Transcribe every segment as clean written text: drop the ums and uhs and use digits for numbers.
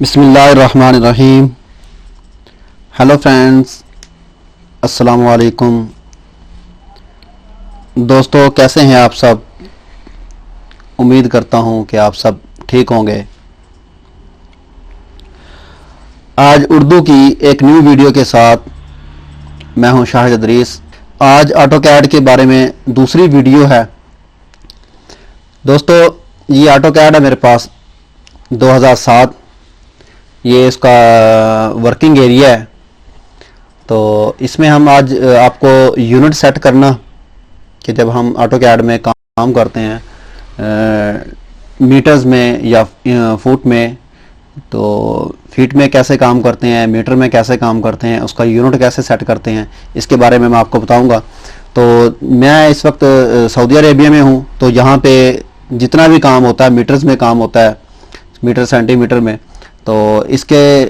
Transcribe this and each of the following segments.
बिस्मिल्लाहिर्रहमानिर्रहीम। Hello friends, अस्सलाम वालेकुम। दोस्तों, कैसे हैं आप सब? उम्मीद करता हूं कि आप सब ठीक होंगे। आज उर्दू की एक न्यू वीडियो के साथ मैं हूं शाहिद अदरीस। आज ऑटोकैड के बारे में दूसरी वीडियो है। दोस्तों, ये ऑटोकैड है मेरे पास 2007। ये इसका वर्किंग एरिया है। तो इसमें हम आज आपको यूनिट सेट करना कि जब हम ऑटोकैड में काम करते हैं मीटर्स में या फुट में, तो फीट में कैसे काम करते हैं, मीटर में कैसे काम करते हैं, उसका यूनिट कैसे सेट करते हैं, इसके बारे में मैं आपको बताऊंगा। तो मैं इस वक्त सऊदी अरेबिया में हूँ। तो यहाँ पे जितना भी काम होता है मीटर्स में काम होता है, मीटर सेंटीमीटर में। तो इसके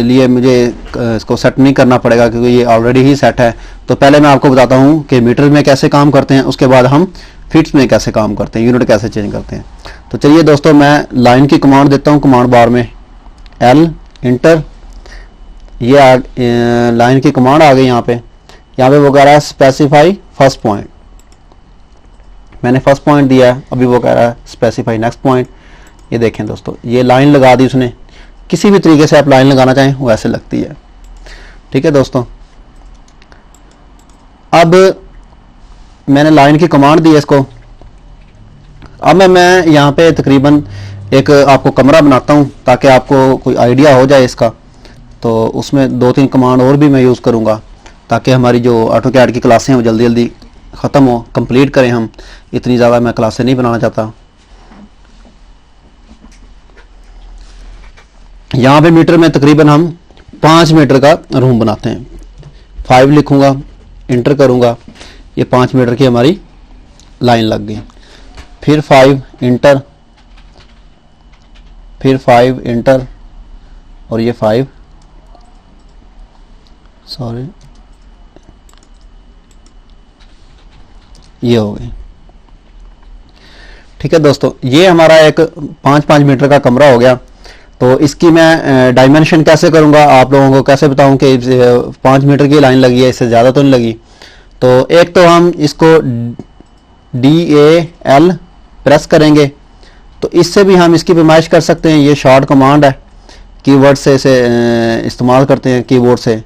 लिए मुझे इसको सेट नहीं करना पड़ेगा क्योंकि ये ऑलरेडी ही सेट है। तो पहले मैं आपको बताता हूँ कि मीटर में कैसे काम करते हैं, उसके बाद हम फीट्स में कैसे काम करते हैं, यूनिट कैसे चेंज करते हैं। तो चलिए दोस्तों, मैं लाइन की कमांड देता हूँ कमांड बार में, एल इंटर। ये लाइन की कमांड आ गई। यहाँ पे वो कह रहा है स्पेसिफाई फर्स्ट पॉइंट। मैंने फर्स्ट पॉइंट दिया है, अभी वो कह रहा है स्पेसिफाई नेक्स्ट पॉइंट। ये देखें दोस्तों, ये लाइन लगा दी उसने। किसी भी तरीके से आप लाइन लगाना चाहें वैसे लगती है। ठीक है दोस्तों, अब मैंने लाइन की कमांड दी है इसको। अब मैं यहाँ पे तकरीबन एक आपको कमरा बनाता हूँ ताकि आपको कोई आइडिया हो जाए इसका। तो उसमें 2-3 कमांड और भी मैं यूज़ करूँगा ताकि हमारी जो ऑटोकैड की क्लासें हैं वो जल्दी जल्दी ख़त्म हो, कंप्लीट करें हम। इतनी ज़्यादा मैं क्लासें नहीं बनाना चाहता। यहाँ पे मीटर में तकरीबन हम 5 मीटर का रूम बनाते हैं। 5 लिखूंगा, इंटर करूंगा, ये 5 मीटर की हमारी लाइन लग गई। फिर 5 इंटर, फिर 5 इंटर, और ये 5 सॉरी ये हो गई। ठीक है दोस्तों, ये हमारा एक 5-5 मीटर का कमरा हो गया। तो इसकी मैं डायमेंशन कैसे करूंगा, आप लोगों को कैसे बताऊं कि 5 मीटर की लाइन लगी है, इससे ज़्यादा तो नहीं लगी। तो एक तो हम इसको DAL प्रेस करेंगे, तो इससे भी हम इसकी पैमाइश कर सकते हैं। ये शॉर्ट कमांड है, कीवर्ड से इसे इस्तेमाल करते हैं कीबोर्ड से।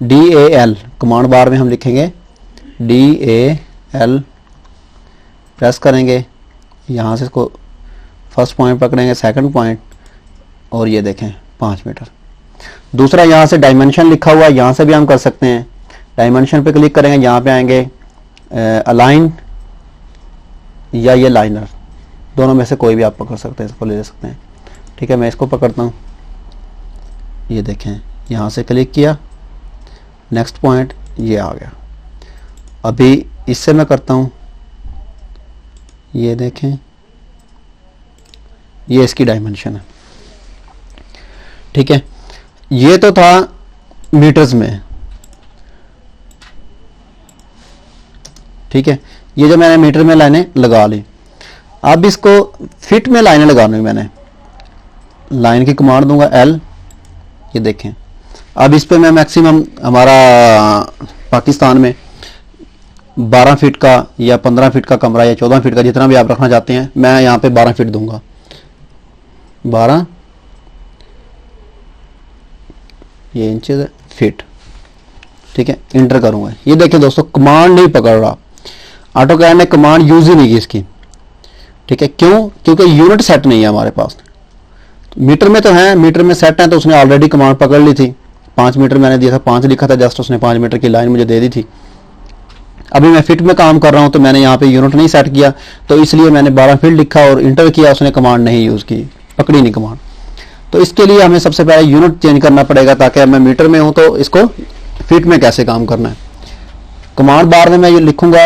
DAL कमांड बार में हम लिखेंगे DAL, प्रेस करेंगे, यहाँ से इसको फर्स्ट पॉइंट पकड़ेंगे, सेकंड पॉइंट, और ये देखें 5 मीटर। दूसरा यहाँ से डायमेंशन लिखा हुआ है, यहाँ से भी हम कर सकते हैं। डायमेंशन पे क्लिक करेंगे, यहाँ पे आएंगे अलाइन या ये लाइनर, दोनों में से कोई भी आप पकड़ सकते हैं, इसको ले सकते हैं। ठीक है, मैं इसको पकड़ता हूँ। ये देखें, यहाँ से क्लिक किया, नेक्स्ट पॉइंट, ये आ गया। अभी इससे मैं करता हूँ, ये देखें, ये इसकी डायमेंशन है। ठीक है, ये तो था मीटर्स में। ठीक है, ये जो मैंने मीटर में लाइनें लगा ली। अब इसको फिट में लाइनें लगानी। मैंने लाइन की कमांड दूंगा L, ये देखें। अब इस पे मैं मैक्सिमम हमारा पाकिस्तान में 12 फीट का या 15 फीट का कमरा या 14 फीट का, जितना भी आप रखना चाहते हैं, मैं यहाँ पे 12 फीट दूंगा। 12 ये इंचेस फीट। ठीक है, इंटर करूंगा। ये देखिए दोस्तों, कमांड नहीं पकड़ रहा, ऑटोकैड ने कमांड यूज ही नहीं की इसकी। ठीक है, क्यों? क्योंकि यूनिट सेट नहीं है हमारे पास। मीटर में तो है, मीटर में सेट है, तो उसने ऑलरेडी कमांड पकड़ ली थी। 5 मीटर मैंने दिया था, 5 लिखा था जस्ट, उसने 5 मीटर की लाइन मुझे दे दी थी। अभी मैं फिट में काम कर रहा हूं तो मैंने यहाँ पे यूनिट नहीं सेट किया, तो इसलिए मैंने 12 फीट लिखा और इंटर किया, उसने कमांड नहीं यूज की, पकड़ी नहीं कमांड। तो इसके लिए हमें सबसे पहले यूनिट चेंज करना पड़ेगा ताकि मैं मीटर में हूं तो इसको फीट में कैसे काम करना है। कमांड बार में मैं ये लिखूंगा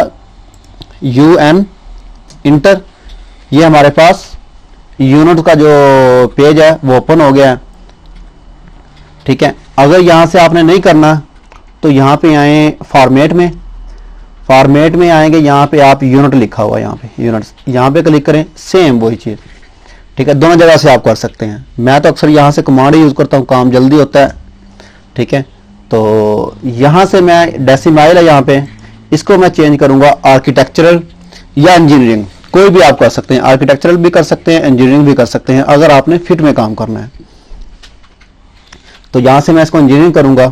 UN इंटर। ये हमारे पास यूनिट का जो पेज है वो ओपन हो गया है। ठीक है, अगर यहां से आपने नहीं करना तो यहां पे आए फॉर्मेट में, फॉर्मेट में आएंगे, यहाँ पे आप यूनिट लिखा हुआ है, यहाँ पे यूनिट्स, यहाँ पे क्लिक करें, सेम वही चीज़। ठीक है, दोनों जगह से आप कर सकते हैं। मैं तो अक्सर यहाँ से कमांड यूज़ करता हूँ, काम जल्दी होता है। ठीक है, तो यहाँ से मैं डेसिमाइल है यहाँ पे, इसको मैं चेंज करूँगा आर्किटेक्चरल या इंजीनियरिंग, कोई भी आप कर सकते हैं। आर्किटेक्चरल भी कर सकते हैं, इंजीनियरिंग भी कर सकते हैं, अगर आपने फिट में काम करना है। तो यहाँ से मैं इसको इंजीनियरिंग करूँगा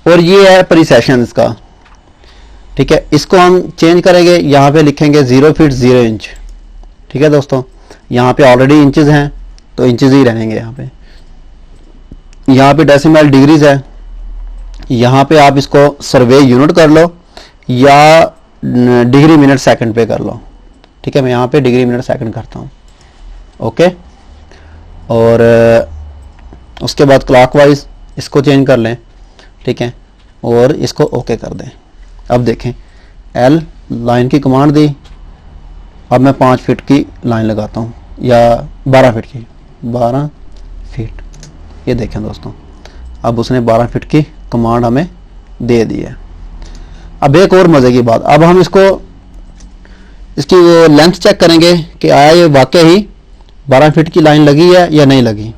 और ये है प्रीसेशन इसका। ठीक है, इसको हम चेंज करेंगे, यहाँ पे लिखेंगे 0 फीट 0 इंच। ठीक है दोस्तों, यहाँ पे ऑलरेडी इंचेस हैं तो इंचेस ही रहेंगे। यहाँ पे डेसिमल डिग्रीज है, यहाँ पे आप इसको सर्वे यूनिट कर लो या डिग्री मिनट सेकंड पे कर लो। ठीक है, मैं यहाँ पे डिग्री मिनट सेकंड करता हूँ। ओके, और उसके बाद क्लॉकवाइज इसको चेंज कर लें। ठीक है, और इसको ओके कर दें। अब देखें, एल लाइन की कमांड दी, अब मैं 5 फीट की लाइन लगाता हूँ या 12 फीट की, 12 फीट। ये देखें दोस्तों, अब उसने 12 फीट की कमांड हमें दे दी है। अब एक और मज़े की बात, अब हम इसकी वो लेंथ चेक करेंगे कि आया ये वाकई ही 12 फीट की लाइन लगी है या नहीं लगी।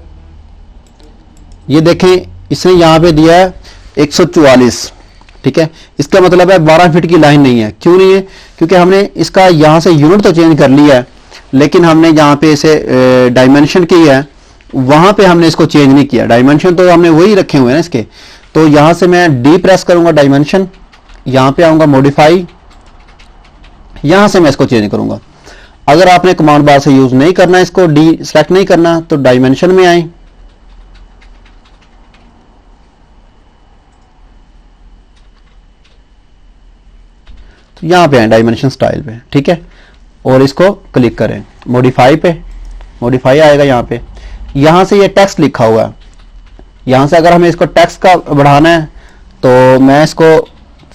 ये देखें, इसने यहाँ पे दिया है 144। ठीक है, इसका मतलब है 12 फीट की लाइन नहीं है। क्यों नहीं है? क्योंकि हमने इसका यहाँ से यूनिट तो चेंज कर लिया है, लेकिन हमने जहाँ पे इसे डायमेंशन की है वहाँ पे हमने इसको चेंज नहीं किया। डायमेंशन तो हमने वही रखे हुए हैं इसके। तो यहाँ से मैं डी प्रेस करूँगा डायमेंशन, यहाँ पे आऊँगा मॉडिफाई, यहाँ से मैं इसको चेंज करूँगा। अगर आपने कमांड बार से यूज़ नहीं करना, इसको डी सेलेक्ट नहीं करना, तो डायमेंशन में आए, तो यहाँ पे आए डायमेंशन स्टाइल पे। ठीक है, और इसको क्लिक करें मॉडिफाई पे, मॉडिफाई आएगा यहाँ पे। यहाँ से ये टेक्स्ट लिखा हुआ है, यहाँ से अगर हमें इसको टेक्स्ट का बढ़ाना है तो मैं इसको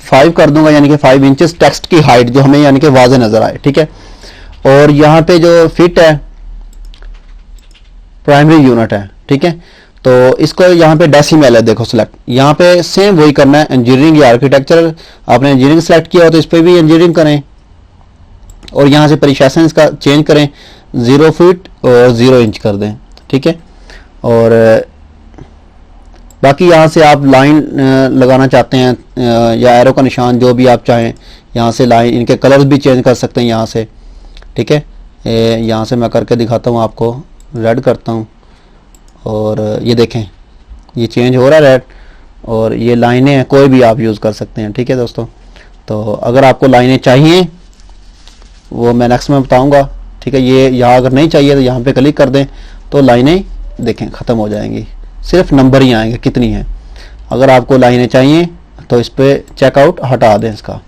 5 कर दूंगा, यानी कि 5 इंचेस टेक्स्ट की हाइट जो हमें यानी कि वाज़े नजर आए। ठीक है, और यहाँ पे जो फिट है प्राइमरी यूनिट है। ठीक है, तो इसको यहाँ पे डेसिमल है, देखो सिलेक्ट, यहाँ पे सेम वही करना है, इंजीनियरिंग या आर्किटेक्चर। आपने इंजीनियरिंग सेलेक्ट किया हो तो इस पर भी इंजीनियरिंग करें, और यहाँ से प्रीसेशन इसका चेंज करें, 0 फीट और 0 इंच कर दें। ठीक है, और बाकी यहाँ से आप लाइन लगाना चाहते हैं या एरो का निशान, जो भी आप चाहें, यहाँ से लाइन, इनके कलर्स भी चेंज कर सकते हैं यहाँ से। ठीक है, यहाँ से मैं करके दिखाता हूँ आपको, रेड करता हूँ और ये देखें ये चेंज हो रहा है रेड, और ये लाइनें हैं, कोई भी आप यूज़ कर सकते हैं। ठीक है दोस्तों, तो अगर आपको लाइनें चाहिए वो मैं नेक्स्ट में बताऊँगा। ठीक है, ये यहाँ अगर नहीं चाहिए तो यहाँ पे क्लिक कर दें, तो लाइनें देखें ख़त्म हो जाएंगी, सिर्फ नंबर ही आएंगे कितनी हैं। अगर आपको लाइनें चाहिए तो इस पर चेकआउट हटा दें इसका।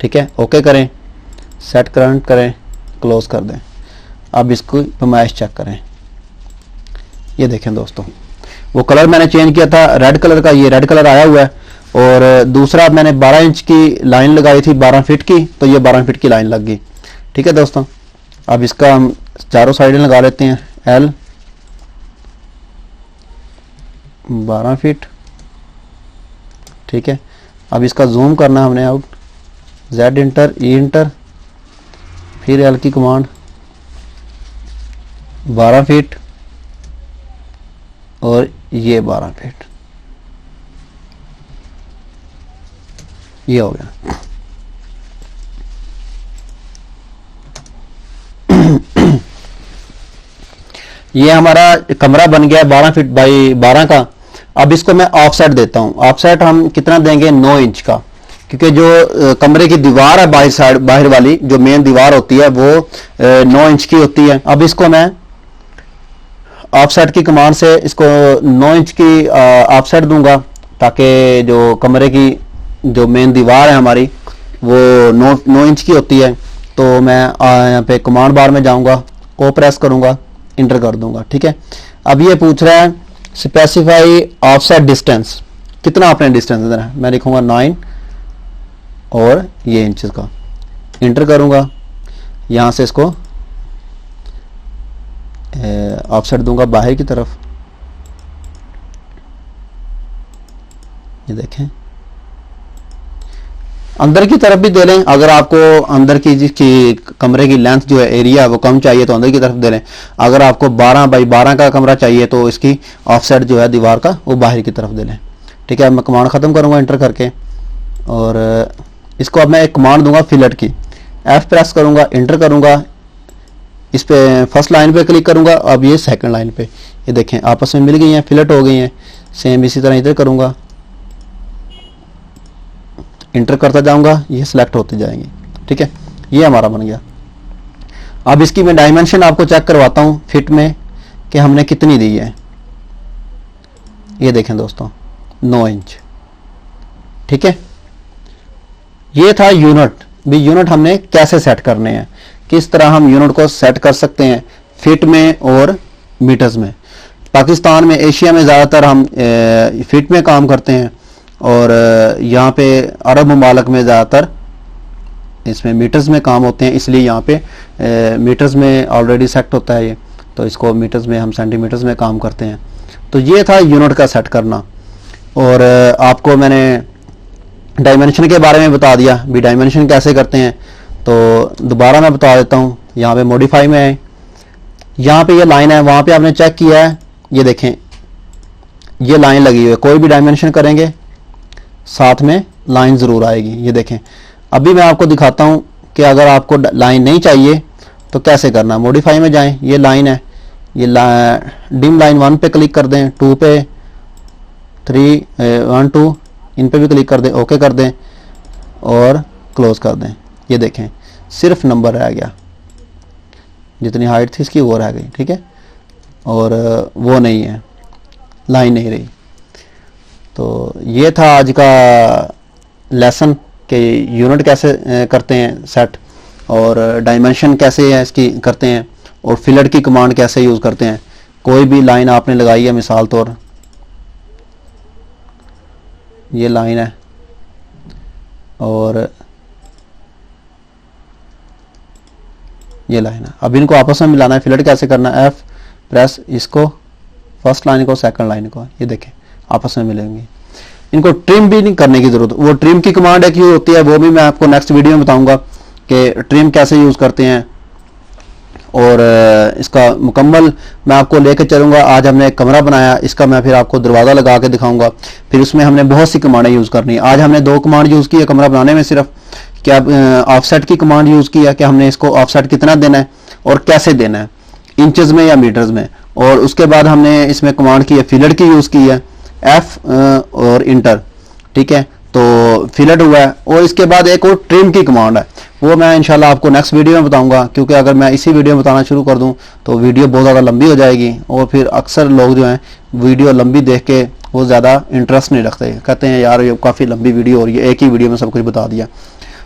ठीक है, ओके करें, सेट करंट करें, क्लोज कर दें। अब इसको पैमाइश चेक करें, ये देखें दोस्तों, वो कलर मैंने चेंज किया था रेड कलर का, ये रेड कलर आया हुआ है। और दूसरा मैंने 12 इंच की लाइन लगाई थी 12 फीट की, तो ये 12 फीट की लाइन लग गई। ठीक है दोस्तों, अब इसका हम चारों साइडें लगा लेते हैं, एल 12 फीट। ठीक है, अब इसका जूम करना हमने आउट, जेड इंटर, ई इंटर, फिर एल की कमांड, 12 फीट और ये 12 फीट, ये हो गया। ये हमारा कमरा बन गया 12 फीट बाई 12 का। अब इसको मैं ऑफसेट देता हूँ। ऑफसेट हम कितना देंगे? 9 इंच का, क्योंकि जो कमरे की दीवार है बाहर साइड, बाहर वाली जो मेन दीवार होती है वो 9 इंच की होती है। अब इसको मैं ऑफसेट की कमांड से इसको 9 इंच की ऑफसेट दूंगा, ताकि जो कमरे की जो मेन दीवार है हमारी वो 9 इंच की होती है। तो मैं यहाँ पे कमांड बार में जाऊंगा, ओ प्रेस करूंगा, इंटर कर दूंगा। ठीक है, अब ये पूछ रहा है स्पेसिफाई ऑफसेट डिस्टेंस, कितना आपने डिस्टेंस देना है। मैं लिखूंगा 9 और ये इंचेस का, इंटर करूंगा, यहाँ से इसको ऑफसेट दूंगा बाहर की तरफ। ये देखें अंदर की तरफ भी दे लें, अगर आपको अंदर की जिसकी कमरे की लेंथ जो है एरिया वो कम चाहिए तो अंदर की तरफ दे लें। अगर आपको 12 बाई 12 का कमरा चाहिए तो इसकी ऑफसेट जो है दीवार का वो बाहर की तरफ दे लें। ठीक है, मैं कमांड ख़त्म करूँगा इंटर करके, और इसको अब मैं एक कमांड दूंगा फिलेट की। F प्रेस करूँगा, इंटर करूँगा, इस पे फर्स्ट लाइन पे क्लिक करूँगा, अब ये सेकंड लाइन पे, ये देखें आपस में मिल गई हैं, फिलेट हो गई हैं। सेम इसी तरह इधर करूँगा, इंटर करता जाऊँगा, ये सिलेक्ट होती जाएंगी। ठीक है, ये हमारा बन गया। अब इसकी मैं डायमेंशन आपको चेक करवाता हूँ फिट में कि हमने कितनी दी है। ये देखें दोस्तों 9 इंच। ठीक है, ये था यूनिट। भी यूनिट हमने कैसे सेट करने हैं, किस तरह हम यूनिट को सेट कर सकते हैं फिट में और मीटर्स में। पाकिस्तान में, एशिया में ज़्यादातर हम फिट में काम करते हैं, और यहाँ पे अरब ममालक में ज़्यादातर इसमें मीटर्स में काम होते हैं, इसलिए यहाँ पे मीटर्स में ऑलरेडी सेट होता है ये, तो इसको मीटर्स में हम सेंटीमीटर्स में काम करते हैं। तो ये था यूनिट का सेट करना। और आपको मैंने डायमेंशन के बारे में बता दिया भी डायमेंशन कैसे करते हैं, तो दोबारा मैं बता देता हूँ। यहाँ पे मॉडिफाई में है, यहाँ पे ये लाइन है, वहाँ पे आपने चेक किया है, ये देखें ये लाइन लगी हुई है। कोई भी डायमेंशन करेंगे साथ में लाइन ज़रूर आएगी। ये देखें, अभी मैं आपको दिखाता हूँ कि अगर आपको लाइन नहीं चाहिए तो कैसे करना। मॉडिफाई में जाएं, ये लाइन है, ये डिम लाइन 1 पे क्लिक कर दें, 2 पे, 3, 1 2 इन पे भी क्लिक कर दें, ओके कर दें और क्लोज कर दें। ये देखें सिर्फ नंबर रह गया, जितनी हाइट थी इसकी वो रह गई। ठीक है, और वो नहीं है, लाइन नहीं रही। तो ये था आज का लेसन कि यूनिट कैसे करते हैं सेट, और डायमेंशन कैसे है इसकी करते हैं, और फिलेट की कमांड कैसे यूज़ करते हैं। कोई भी लाइन आपने लगाई है, मिसाल तौर ये लाइन है और ये लाइन है, अब इनको आपस में मिलाना है। फिलेट कैसे करना है, F प्रेस, इसको फर्स्ट लाइन को सेकंड लाइन को, ये देखें आपस में मिलेंगे। इनको ट्रिम भी नहीं करने की जरूरत, वो ट्रिम की कमांड एक यूज होती है, वो भी मैं आपको नेक्स्ट वीडियो में बताऊंगा कि ट्रिम कैसे यूज करते हैं, और इसका मुकम्मल मैं आपको लेकर चलूँगा। आज हमने एक कमरा बनाया, इसका मैं फिर आपको दरवाज़ा लगा के दिखाऊंगा। फिर उसमें हमने बहुत सी कमांडें यूज़ करनी है। आज हमने 2 कमांड यूज़ की है कमरा बनाने में सिर्फ, क्या ऑफसेट की कमांड यूज़ की है कि हमने इसको ऑफसेट कितना देना है और कैसे देना है, इंचेस में या मीटर्स में। और उसके बाद हमने इसमें कमांड की है फिलेट की यूज़ की है, F और इंटर। ठीक है, तो फिलेट हुआ है। और इसके बाद एक और ट्रिम की कमांड है, वो मैं इंशाल्लाह आपको नेक्स्ट वीडियो में बताऊंगा, क्योंकि अगर मैं इसी वीडियो में बताना शुरू कर दूं तो वीडियो बहुत ज़्यादा लंबी हो जाएगी, और फिर अक्सर लोग जो हैं वीडियो लंबी देख के वो ज़्यादा इंटरेस्ट नहीं रखते, कहते हैं यार ये काफ़ी लंबी वीडियो हो रही है, एक ही वीडियो में सब कुछ बता दिया।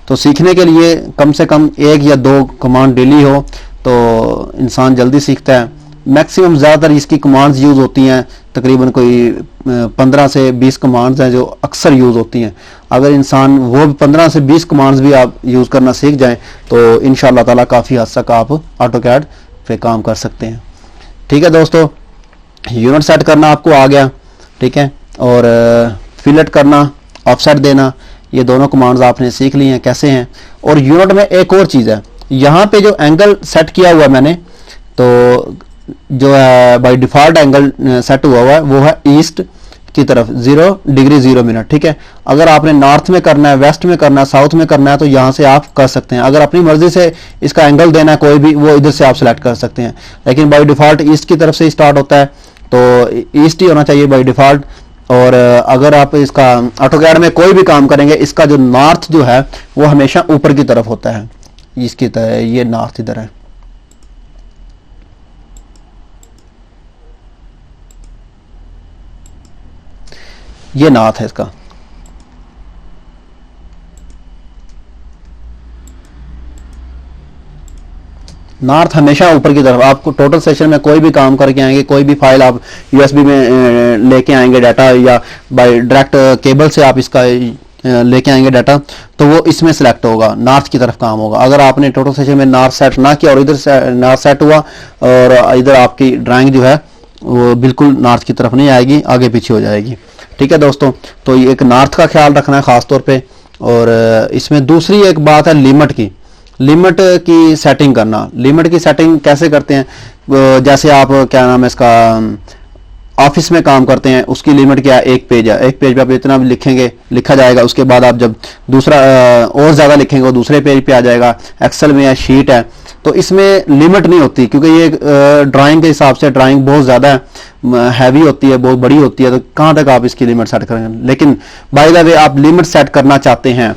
तो सीखने के लिए कम से कम 1 या 2 कमांड डेली हो तो इंसान जल्दी सीखता है। मैक्सिमम ज़्यादातर इसकी कमांड्स यूज़ होती हैं, तकरीबन कोई 15 से 20 कमांड्स हैं जो अक्सर यूज़ होती हैं। अगर इंसान वो 15 से 20 कमांड्स भी आप यूज़ करना सीख जाएं तो इंशाअल्लाह ताला काफ़ी हद तक आप ऑटोकैड पे काम कर सकते हैं। ठीक है दोस्तों, यूनिट सेट करना आपको आ गया। ठीक है, और फिलेट करना, ऑफसेट देना, ये दोनों कमांड्स आपने सीख ली हैं कैसे हैं। और यूनिट में एक और चीज़ है, यहाँ पे जो एंगल सेट किया हुआ है मैंने, तो जो है बाय डिफ़ॉल्ट एंगल सेट हुआ है वो है ईस्ट की तरफ 0 डिग्री 0 मिनट। ठीक है, अगर आपने नॉर्थ में करना है, वेस्ट में करना है, साउथ में करना है तो यहाँ से आप कर सकते हैं। अगर अपनी मर्जी से इसका एंगल देना है कोई भी, वो इधर से आप सेलेक्ट कर सकते हैं, लेकिन बाय डिफ़ॉल्ट ईस्ट की तरफ से स्टार्ट होता है तो ईस्ट ही होना चाहिए बाय डिफ़ॉल्ट। और अगर आप इसका ऑटोकैड में कोई भी काम करेंगे, इसका जो नॉर्थ जो है वो हमेशा ऊपर की तरफ होता है, इसकी तरह ये नॉर्थ इधर है। ये नॉर्थ है इसका। नॉर्थ हमेशा ऊपर की तरफ। आपको टोटल सेशन में कोई भी काम करके आएंगे, कोई भी फाइल आप यूएसबी में लेके आएंगे डाटा, या बाय डायरेक्ट केबल से आप इसका लेके आएंगे डाटा, तो वो इसमें सेलेक्ट होगा, नॉर्थ की तरफ काम होगा। अगर आपने टोटल सेशन में नॉर्थ सेट ना किया और इधर से नॉर्थ सेट हुआ और इधर आपकी ड्राइंग जो है वो बिल्कुल नॉर्थ की तरफ नहीं आएगी, आगे पीछे हो जाएगी। ठीक है दोस्तों, तो ये एक नॉर्थ का ख्याल रखना है ख़ास तौर पे। और इसमें दूसरी एक बात है लिमिट की सेटिंग करना। लिमिट की सेटिंग कैसे करते हैं, जैसे आप क्या नाम है इसका ऑफिस में काम करते हैं, उसकी लिमिट क्या है, एक पेज है, एक पेज पे आप इतना भी लिखेंगे लिखा जाएगा, उसके बाद आप जब दूसरा और ज़्यादा लिखेंगे वो दूसरे पेज पे आ जाएगा। एक्सेल में या शीट है तो इसमें लिमिट नहीं होती, क्योंकि ये ड्राइंग के हिसाब से ड्राइंग बहुत ज़्यादा हैवी होती है, बहुत बड़ी होती है, तो कहाँ तक आप इसकी लिमिट सेट करेंगे। लेकिन बाय द वे आप लिमिट सेट करना चाहते हैं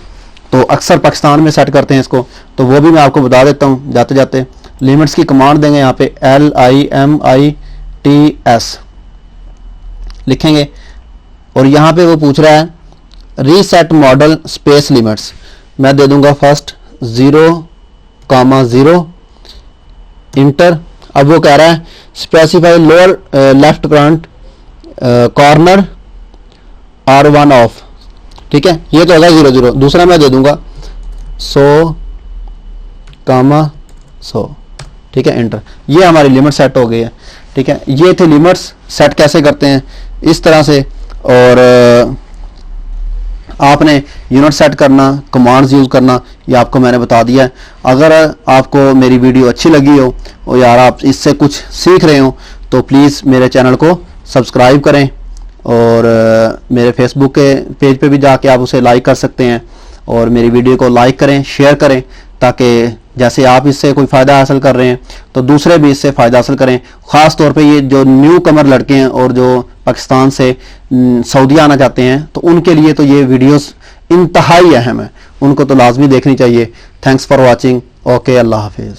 तो अक्सर पाकिस्तान में सेट करते हैं इसको, तो वो भी मैं आपको बता देता हूँ जाते जाते। लिमिट्स की कमांड देंगे यहाँ पे LIMITS लिखेंगे और यहाँ पे वो पूछ रहा है रीसेट मॉडल स्पेस लिमिट्स, मैं दे दूंगा फर्स्ट 0,0 इंटर। अब वो कह रहा है specify lower left current corner R1 of, ठीक है, ये तो होगा 0,0। दूसरा मैं दे दूंगा 100,100, ठीक है, इंटर। ये हमारी लिमिट सेट हो गई है, ठीक है। ये थे लिमिट्स। सेट कैसे करते हैं इस तरह से, और आपने यूनिट सेट करना, कमांड्स यूज करना, ये आपको मैंने बता दिया है। अगर आपको मेरी वीडियो अच्छी लगी हो और यार आप इससे कुछ सीख रहे हो तो प्लीज़ मेरे चैनल को सब्सक्राइब करें, और मेरे फेसबुक के पेज पे भी जाके आप उसे लाइक कर सकते हैं, और मेरी वीडियो को लाइक करें, शेयर करें, ताकि जैसे आप इससे कोई फ़ायदा हासिल कर रहे हैं तो दूसरे भी इससे फ़ायदा हासिल करें। ख़ास तौर पे ये जो न्यू कमर लड़के हैं और जो पाकिस्तान से सऊदी आना चाहते हैं, तो उनके लिए तो ये वीडियोस इंतहाई अहम है, उनको तो लाजमी देखनी चाहिए। Thanks for watching. ओके, अल्लाह हाफिज़।